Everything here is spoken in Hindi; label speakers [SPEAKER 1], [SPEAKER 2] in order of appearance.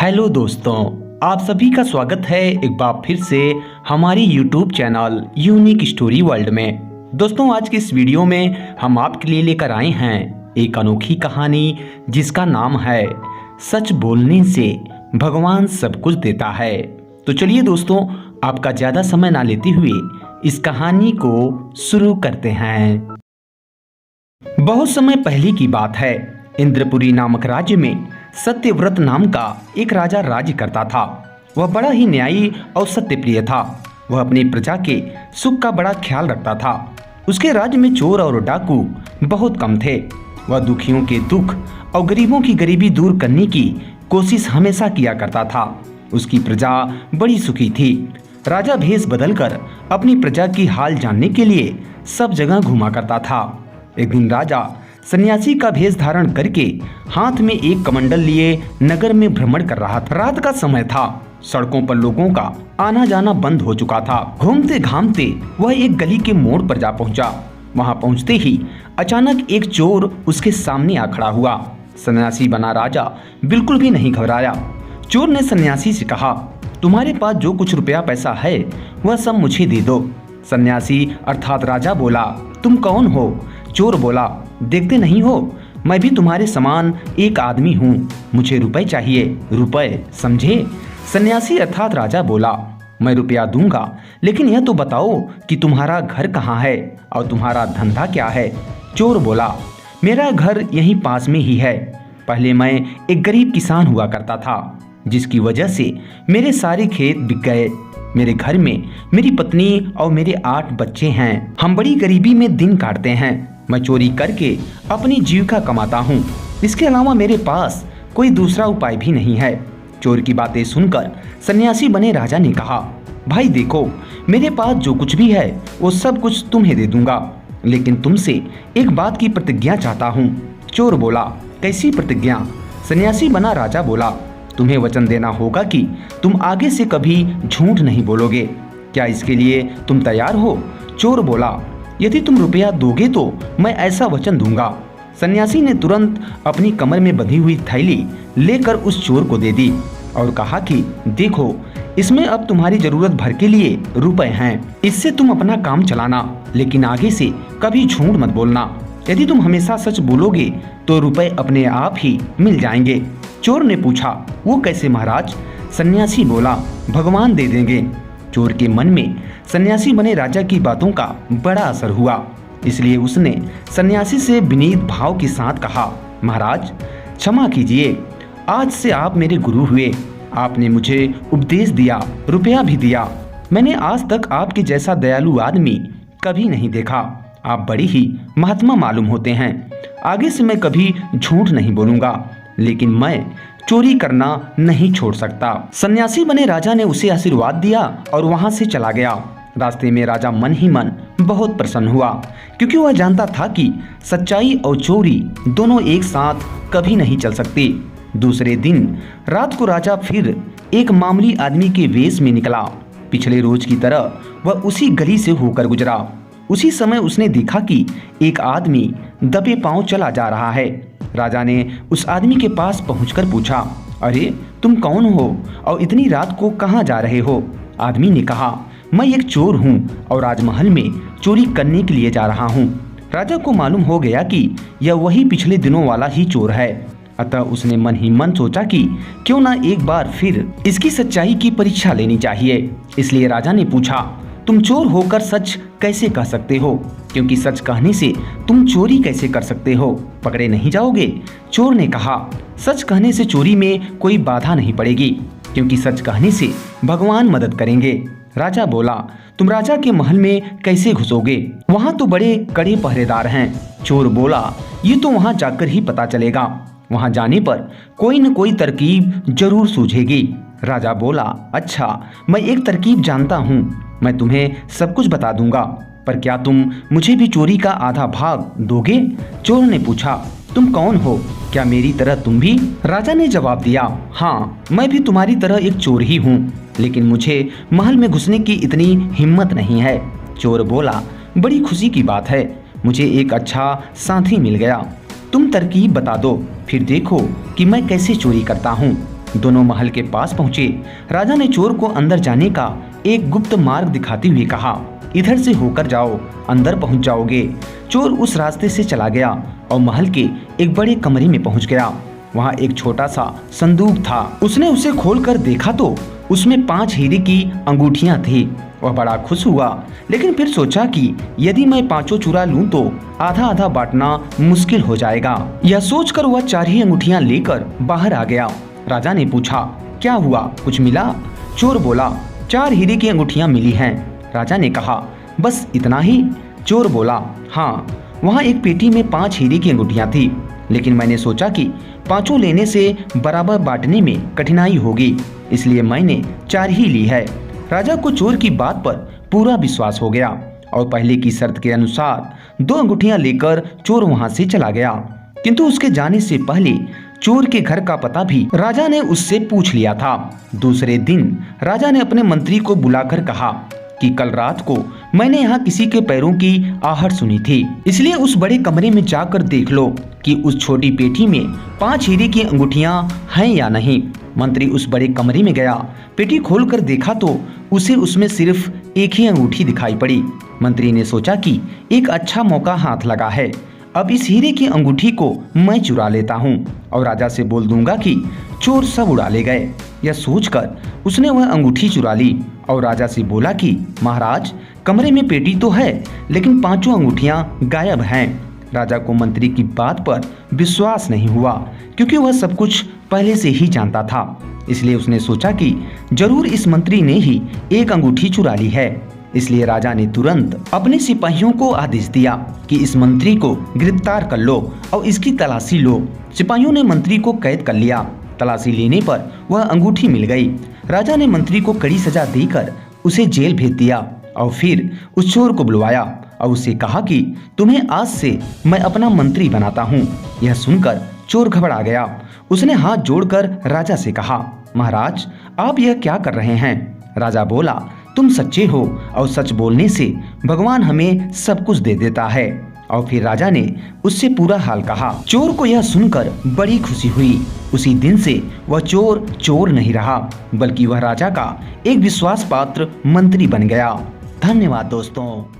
[SPEAKER 1] हेलो दोस्तों, आप सभी का स्वागत है एक बार फिर से हमारी YouTube channel unique story world में। दोस्तों, आज की इस वीडियो में हम आपके लिए लेकर आए हैं एक अनोखी कहानी जिसका नाम है सच बोलने से भगवान सब कुछ देता है। तो चलिए दोस्तों, आपका ज़्यादा समय ना लेते हुए इस कहानी को शुरू करते हैं। बहुत समय पहले की बात है। इंद्रपुरी नामक राज्य में सत्यव्रत नाम का एक राजा राज्य करता था। वह बड़ा ही न्यायी और सत्यप्रिय था। वह अपनी प्रजा के सुख का बड़ा ख्याल रखता था। उसके राज्य में चोर और डाकू बहुत कम थे। वह दुखियों के दुख और गरीबों की गरीबी दूर करने की कोशिश हमेशा किया करता था। उसकी प्रजा बड़ी सुखी थी। राजा भेष बदलकर अपनी प्रजा की हाल जानने के लिए सब जगह घूमा करता था। एक दिन राजा सन्यासी का भेष धारण करके हाथ में एक कमंडल लिए नगर में भ्रमण कर रहा था। रात का समय था। सड़कों पर लोगों का आना जाना बंद हो चुका था। घूमते घामते वह एक गली के मोड़ पर जा पहुंचा। वहां पहुंचते ही अचानक एक चोर उसके सामने आ खड़ा हुआ। सन्यासी बना राजा बिल्कुल भी नहीं घबराया। चोर ने सन्यासी से कहा, तुम्हारे पास जो कुछ रुपया पैसा है वह सब मुझे दे दो। सन्यासी अर्थात राजा बोला, तुम कौन हो? चोर बोला, देखते नहीं हो मैं भी तुम्हारे समान एक आदमी हूँ, मुझे रुपए चाहिए, रुपए, समझे? सन्यासी अर्थात राजा बोला, मैं रुपया दूंगा, लेकिन यह तो बताओ कि तुम्हारा घर कहाँ है और तुम्हारा धंधा क्या है? चोर बोला, मेरा घर यहीं पास में ही है। पहले मैं एक गरीब किसान हुआ करता था, जिसकी वजह से मेरे सारे खेत बिक गए। मेरे घर में मेरी पत्नी और मेरे 8 बच्चे हैं। हम बड़ी गरीबी में दिन काटते हैं। मैं चोरी करके अपनी जीविका कमाता हूँ। इसके अलावा मेरे पास कोई दूसरा उपाय भी नहीं है। चोर की बातें सुनकर सन्यासी बने राजा ने कहा, भाई देखो, मेरे पास जो कुछ भी है वो सब कुछ तुम्हें दे दूंगा, लेकिन तुमसे एक बात की प्रतिज्ञा चाहता हूँ। चोर बोला, कैसी प्रतिज्ञा? सन्यासी बना राजा बोला, तुम्हें वचन देना होगा कि तुम आगे से कभी झूठ नहीं बोलोगे। क्या इसके लिए तुम तैयार हो? चोर बोला, यदि तुम रुपया दोगे तो मैं ऐसा वचन दूंगा। सन्यासी ने तुरंत अपनी कमर में बंधी हुई थैली लेकर उस चोर को दे दी और कहा कि देखो, इसमें अब तुम्हारी जरूरत भर के लिए रुपए हैं। इससे तुम अपना काम चलाना, लेकिन आगे से कभी झूठ मत बोलना। यदि तुम हमेशा सच बोलोगे तो रुपए अपने आप ही मिल जाएंगे। चोर ने पूछा, वो कैसे महाराज? सन्यासी बोला, भगवान दे देंगे। चोर के मन में सन्यासी बने राजा की बातों का बड़ा असर हुआ, इसलिए उसने सन्यासी से विनीत भाव के साथ कहा, महाराज क्षमा कीजिए, आज से आप मेरे गुरु हुए। आपने मुझे उपदेश दिया, रुपया भी दिया। मैंने आज तक आपके जैसा दयालु आदमी कभी नहीं देखा। आप बड़ी ही महात्मा मालूम होते हैं। आगे से मैं कभी झूठ नहीं बोलूंगा, लेकिन मैं चोरी करना नहीं छोड़ सकता। सन्यासी बने राजा ने उसे आशीर्वाद दिया और वहां से चला गया। रास्ते में राजा मन ही मन बहुत प्रसन्न हुआ, क्योंकि वह जानता था कि सच्चाई और चोरी दोनों एक साथ कभी नहीं चल सकते। दूसरे दिन रात को राजा फिर एक मामूली आदमी के वेश में निकला। पिछले रोज की तरह वह उसी गली से होकर गुजरा। उसी समय उसने देखा कि एक आदमी दबे पांव चला जा रहा है। राजा ने उस आदमी के पास पहुंचकर पूछा, अरे तुम कौन हो और इतनी रात को कहां जा रहे हो? आदमी ने कहा, मैं एक चोर हूं और राजमहल में चोरी करने के लिए जा रहा हूं। राजा को मालूम हो गया कि यह वही पिछले दिनों वाला ही चोर है। अतः उसने मन ही मन सोचा कि क्यों ना एक बार फिर इसकी सच्चाई की परीक्षा लेनी चाहिए। इसलिए राजा ने पूछा, तुम चोर होकर सच कैसे कह सकते हो? क्योंकि सच कहने से तुम चोरी कैसे कर सकते हो? पकड़े नहीं जाओगे? चोर ने कहा, सच कहने से चोरी में कोई बाधा नहीं पड़ेगी, क्योंकि सच कहने से भगवान मदद करेंगे। राजा बोला, तुम राजा के महल में कैसे घुसोगे? वहाँ तो बड़े कड़े पहरेदार हैं। चोर बोला, ये तो वहाँ जाकर ही पता चलेगा। वहाँ जाने पर कोई न कोई तरकीब जरूर सूझेगी। राजा बोला, अच्छा, मैं एक तरकीब जानता हूँ, मैं तुम्हें सब कुछ बता दूंगा, पर क्या तुम मुझे भी चोरी का आधा भाग दोगे? चोर ने पूछा, तुम कौन हो? क्या मेरी तरह तुम भी? राजा ने जवाब दिया, हाँ, मैं भी तुम्हारी तरह एक चोर ही हूँ, लेकिन मुझे महल में घुसने की इतनी हिम्मत नहीं है। चोर बोला, बड़ी खुशी की बात है, मुझे एक अच्छा साथी मिल गया। तुम तरकीब बता दो, फिर देखो कि मैं कैसे चोरी करता हूँ। दोनों महल के पास पहुँचे। राजा ने चोर को अंदर जाने का एक गुप्त मार्ग दिखाते हुए कहा, इधर से होकर जाओ, अंदर पहुंच जाओगे। चोर उस रास्ते से चला गया और महल के एक बड़े कमरे में पहुंच गया। वहां एक छोटा सा संदूक था। उसने उसे खोलकर देखा तो उसमें 5 हीरे की अंगूठियां थी। वह बड़ा खुश हुआ, लेकिन फिर सोचा कि यदि मैं 5 चुरा लूं तो आधा आधा बांटना मुश्किल हो जाएगा। यह सोचकर वह 4 ही अंगूठियां लेकर बाहर आ गया। राजा ने पूछा, क्या हुआ, कुछ मिला? चोर बोला, 4 हीरे की अंगूठियां मिली हैं। राजा ने कहा, बस इतना ही? चोर बोला, हाँ। वहाँ एक पेटी में 5 हीरे की अंगूठियां थी, लेकिन मैंने सोचा कि 5 लेने से बराबर बांटने में कठिनाई होगी, इसलिए मैंने 4 ही ली है। राजा को चोर की बात पर पूरा विश्वास हो गया और पहले की शर्त के अनुसार 2 अंगूठियां लेकर चोर वहां से चला गया। किंतु उसके जाने से पहले चोर के घर का पता भी राजा ने उससे पूछ लिया था। दूसरे दिन राजा ने अपने मंत्री को बुलाकर कहा कि कल रात को मैंने यहाँ किसी के पैरों की आहट सुनी थी, इसलिए उस बड़े कमरे में जाकर देख लो कि उस छोटी पेटी में 5 हीरे की अंगूठियां हैं या नहीं। मंत्री उस बड़े कमरे में गया। पेटी खोलकर देखा तो उसे उसमें सिर्फ एक ही अंगूठी दिखाई पड़ी। मंत्री ने सोचा कि एक अच्छा मौका हाथ लगा है, अब इस हीरे की अंगूठी को मैं चुरा लेता हूँ और राजा से बोल दूंगा कि चोर सब उड़ा ले गए। यह सोचकर उसने वह अंगूठी चुरा ली और राजा से बोला कि महाराज, कमरे में पेटी तो है, लेकिन 5 अंगूठियां गायब हैं। राजा को मंत्री की बात पर विश्वास नहीं हुआ, क्योंकि वह सब कुछ पहले से ही जानता था। इसलिए उसने सोचा कि जरूर इस मंत्री ने ही एक अंगूठी चुरा ली है। इसलिए राजा ने तुरंत अपने सिपाहियों को आदेश दिया कि इस मंत्री को गिरफ्तार कर लो और इसकी तलाशी लो। सिपाहियों ने मंत्री को कैद कर लिया। तलाशी लेने पर वह अंगूठी मिल गई। राजा ने मंत्री को कड़ी सजा देकर उसे जेल भेज दिया और फिर उस चोर को बुलवाया और उससे कहा कि तुम्हें आज से मैं अपना मंत्री बनाता हूँ। यह सुनकर चोर घबरा गया। उसने हाथ जोड़कर राजा से कहा, महाराज, आप यह क्या कर रहे हैं? राजा बोला, तुम सच्चे हो और सच बोलने से भगवान हमें सब कुछ दे देता है। और फिर राजा ने उससे पूरा हाल कहा। चोर को यह सुनकर बड़ी खुशी हुई। उसी दिन से वह चोर नहीं रहा, बल्कि वह राजा का एक विश्वास पात्र मंत्री बन गया। धन्यवाद दोस्तों।